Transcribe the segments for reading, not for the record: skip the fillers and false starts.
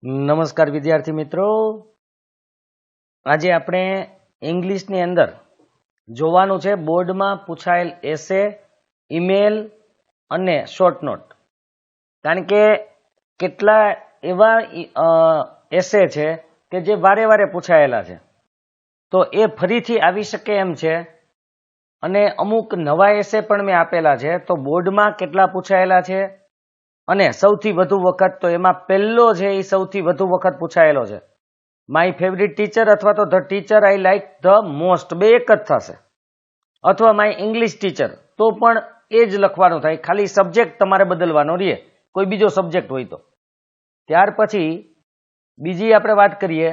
નમસ્કાર વિદ્યાર્થી મિત્રો, આજે આપણે ઇંગ્લિશની અંદર જોવાનું છે બોર્ડમાં પૂછાયેલ એસે, ઈમેલ અને શોર્ટ નોટ. કારણ કે કેટલા એવા એસે છે કે જે વારે વારે પૂછાયેલા છે, તો એ ફરીથી આવી શકે એમ છે. અને અમુક નવા એસે પણ મેં આપેલા છે, તો બોર્ડમાં કેટલા પૂછાયેલા છે અને સૌથી વધુ વખત, તો એમાં પહેલો છે એ સૌથી વધુ વખત પૂછાયેલો છે માય ફેવરિટ ટીચર અથવા તો the teacher I like the most, બે એક જ થશે. અથવા માય ઇંગ્લિશ ટીચર, તો પણ એ જ લખવાનું થાય, ખાલી સબ્જેક્ટ તમારે બદલવાનો રહે, કોઈ બીજો સબ્જેક્ટ હોય તો. ત્યાર પછી બીજી આપણે વાત કરીએ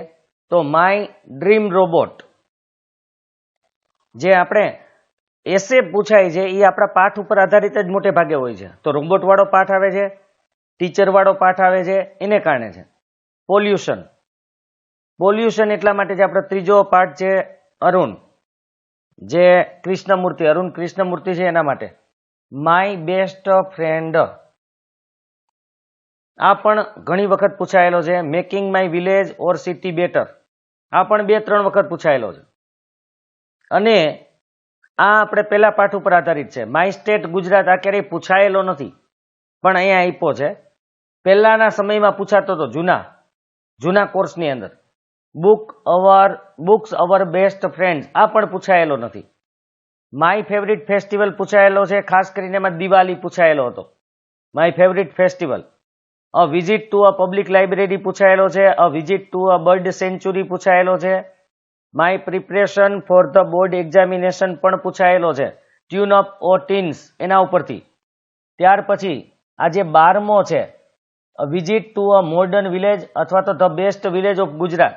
તો માય ડ્રીમ રોબોટ. જે આપણે એસે પૂછાય છે એ આપણા પાઠ ઉપર આધારિત જ મોટે ભાગે હોય છે. તો રોબોટ વાળો પાઠ આવે છે, ટીચર વાળો પાઠ આવે છે, એને કારણે છે. પોલ્યુશન એટલા માટે છે. આપણો ત્રીજો પાઠ છે અરુણ, જે અરુણ કૃષ્ણમૂર્તિ છે, એના માટે માય બેસ્ટ ફ્રેન્ડ. આ પણ ઘણી વખત પૂછાયેલો છે. Making my village or city better, આ પણ 2-3 વખત પૂછાયેલો છે. અને આ આપણે પહેલા પાઠ ઉપર આધારિત છે. માય સ્ટેટ ગુજરાત, આ ક્યારેય પૂછાયેલો નથી, પણ અહીંયા આપ્યો છે. પહેલાના સમયમાં પૂછાતો હતો, જૂના કોર્સની અંદર. બુક્સ અવર બેસ્ટ ફ્રેન્ડ, આ પણ પૂછાયેલો નથી. માય ફેવરિટ ફેસ્ટિવલ પૂછાયેલો છે, ખાસ કરીને એમાં દિવાળી પૂછાયેલો હતો. My favourite festival. A visit to a public library પૂછાયેલો છે. A visit to a bird sanctuary પૂછાયેલો છે. My preparation for the board examination પણ પૂછાયેલો છે. ટ્યુન અપ ઓ ટીન્સ, એના ઉપરથી. ત્યાર પછી આજે 12મો છે, visit to a modern village અથવા તો the best village of Gujarat,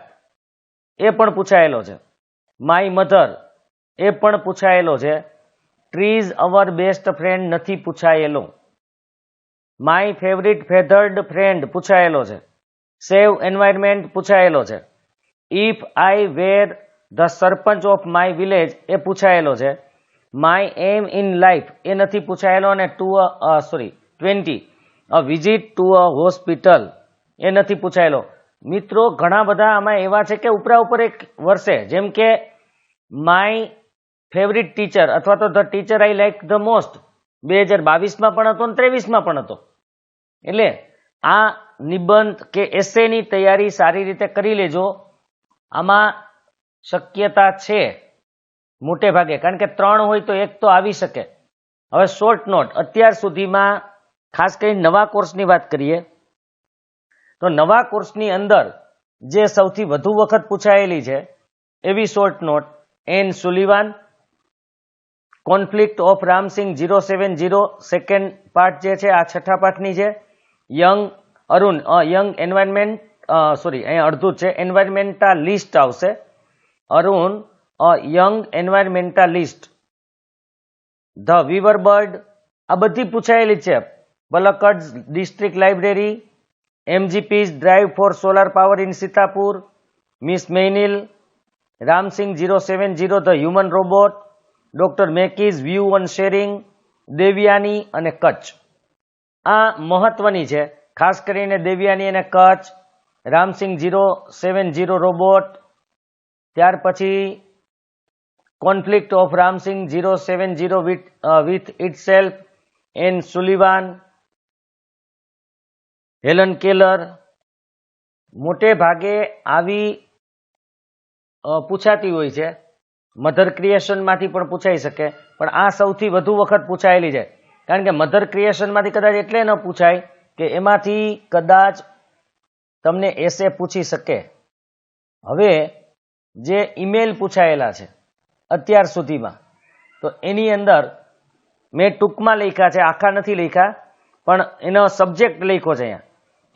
એ પણ પૂછાયેલો છે. માય મધર, એ પણ પૂછાયેલો છે. ટ્રીઝ અવર બેસ્ટ ફ્રેન્ડ નથી પૂછાયેલો. માય ફેવરિટ ફેધર્ડ ફ્રેન્ડ પૂછાયેલો છે. સેવ એન્વાયરમેન્ટ પૂછાયેલો છે. If I were the sarpanch of my village, એ પૂછાયેલો છે. માય એમ ઇન લાઈફ, એ નથી પૂછાયેલો. અને 20 a visit to a hospital, એ નથી પૂછાયેલો. મિત્રો, ઘણા બધા આમાં એવા છે કે ઉપરા ઉપર એક વર્ષે, જેમ કે માય ફેવરિટ ટીચર અથવા તો the teacher I like the most 2022માં પણ હતો અને 23માં પણ હતો. એટલે આ નિબંધ કે એસેની તૈયારી સારી રીતે કરી લેજો. આમાં શક્યતા છે મોટે ભાગે, કારણ કે 3 હોય તો 1 તો આવી શકે. હવે શોર્ટ નોટ, અત્યાર સુધીમાં ખાસ કરીને નવા કોર્સની વાત કરીએ તો નવા કોર્સની અંદર જે સૌથી વધુ વખત પૂછાયેલી છે એવી short note: Ann Sullivan, conflict of Ramsingh 070, second part જે છે આ 6થા પાઠની છે. અરુણ યંગ એન્વાયરમેન્ટ, અહીંયા અડધું છે, એન્વાયરમેન્ટાલિસ્ટ આવશે. Arun young environmentalist. The weaver bird, આ બધી પૂછાયેલી છે. પલક્કડ ડિસ્ટ્રિક્ટ લાઇબ્રેરી, એમજીપીઝ drive for solar power in Sitapur, miss મેઇનિલ, Ramsingh 070 the human robot, doctor મેકીઝ વ્યૂ ઓન શેરિંગ, દેવયાની અને કચ્છ. આ મહત્વની છે, ખાસ કરીને દેવયાની અને કચ્છ. રામસિંગ 070 રોબોટ. ત્યાર પછી conflict of Ramsingh 070 with itself, Ann Sullivan, Helen Keller. મોટે ભાગે આવી પૂછાતી હોય છે. મધર ક્રિએશનમાંથી પણ પૂછાઈ શકે, પણ આ સૌથી વધુ વખત પૂછાયેલી છે. કારણ કે મધર ક્રિએશનમાંથી કદાચ એટલે ન પૂછાય કે એમાંથી કદાચ તમને એસે પૂછી શકે. હવે જે ઈમેલ પૂછાયેલા છે અત્યાર સુધીમાં, તો એની અંદર મેં ટૂંકમાં લખ્યા છે, આખા નથી લખ્યા, પણ એનો સબ્જેક્ટ લખ્યો છે અહીંયા: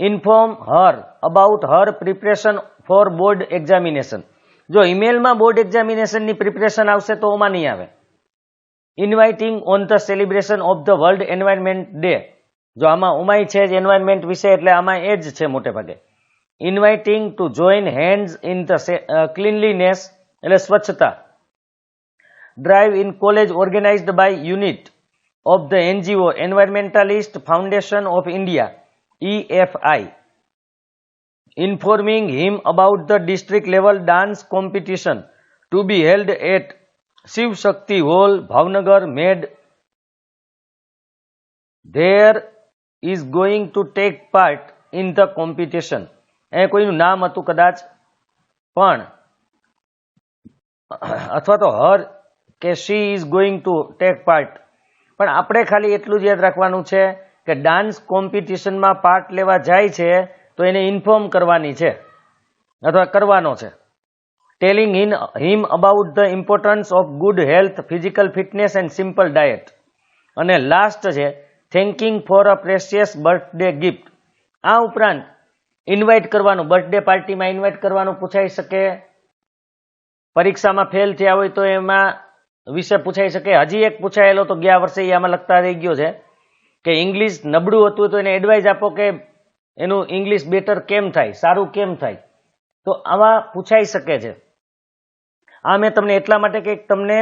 inform her about her preparation for board examination. જો ઈમેલમાં બોર્ડ એક્ઝામિનેશનની પ્રિપરેશન આવશે તો ઓમાં નહીં આવે. Inviting on the celebration of the world environment day, જો આમાં ઓમાય છે જ એન્વાયરમેન્ટ વિશે, એટલે આમાં એ જ છે મોટે ભાગે. Inviting to join hands in the cleanliness, એટલે સ્વચ્છતા. Drive in college organized by unit of the NGO Environmentalist Foundation of India, EFI. informing him about the district level dance competition to be held at Shiv Shakti Hall, Bhavnagar, made there is going to take part in the competition. એ કોઈનું નામ હતું કદાચ, પણ અથવા તો હર કે she is going to take part, પણ આપણે ખાલી એટલું જ યાદ રાખવાનું છે કે ડાન્સ કોમ્પિટિશનમાં પાર્ટ લેવા જાય છે તો એને ઇન્ફોર્મ કરવાની છે અથવા કરવાનો છે. Telling him about the importance of good health, physical fitness and simple diet. અને લાસ્ટ છે થેન્કિંગ for a precious birthday gift. આ ઉપરાંત ઇન્વાઇટ કરવાનું, બર્થડે પાર્ટીમાં ઇન્વાઇટ કરવાનું પૂછાઈ શકે. પરીક્ષામાં ફેલ થયા હોય તો એમાં વિશે પૂછાઈ શકે. હજી એક પૂછાયેલો તો ગયા વર્ષે આમાં લખતા રહી ગયો છે કે ઇંગ્લિશ નબળું હતું તો એને એડવાઇસ આપો કે એનું ઇંગ્લિશ બેટર કેમ થાય, સારું કેમ થાય. તો આવા પૂછાઈ શકે છે. આ મેં તમને એટલા માટે કે તમને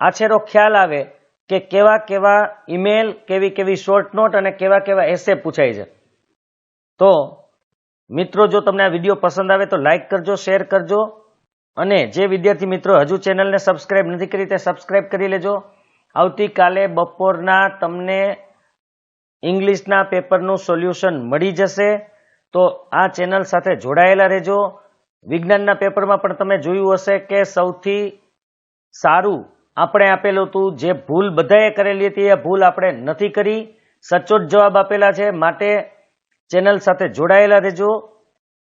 આછેરો ખ્યાલ આવે કે કેવા કેવા ઈમેલ, કેવી કેવી શોર્ટ નોટ અને કેવા કેવા એસે પૂછાય છે. તો મિત્રો, જો તમને આ વિડીયો પસંદ આવે તો લાઈક કરજો, શેર કરજો, અને જે વિદ્યાર્થી મિત્રો હજુ ચેનલને સબસ્ક્રાઇબ નથી કરી તે સબસ્ક્રાઇબ કરી લેજો. આવતીકાલે બપોરના તમને ઇંગ્લિશના પેપરનું સોલ્યુશન મળી જશે, તો આ ચેનલ સાથે જોડાયેલા રહેજો. વિજ્ઞાનના પેપરમાં પણ તમે જોયું હશે કે સૌથી સારું આપણે આપેલું હતું, જે ભૂલ બધાએ કરેલી હતી એ ભૂલ આપણે નથી કરી, સચોટ જવાબ આપેલા છે. માટે ચેનલ સાથે જોડાયેલા રહેજો.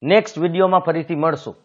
નેક્સ્ટ વિડીયોમાં ફરીથી મળશું.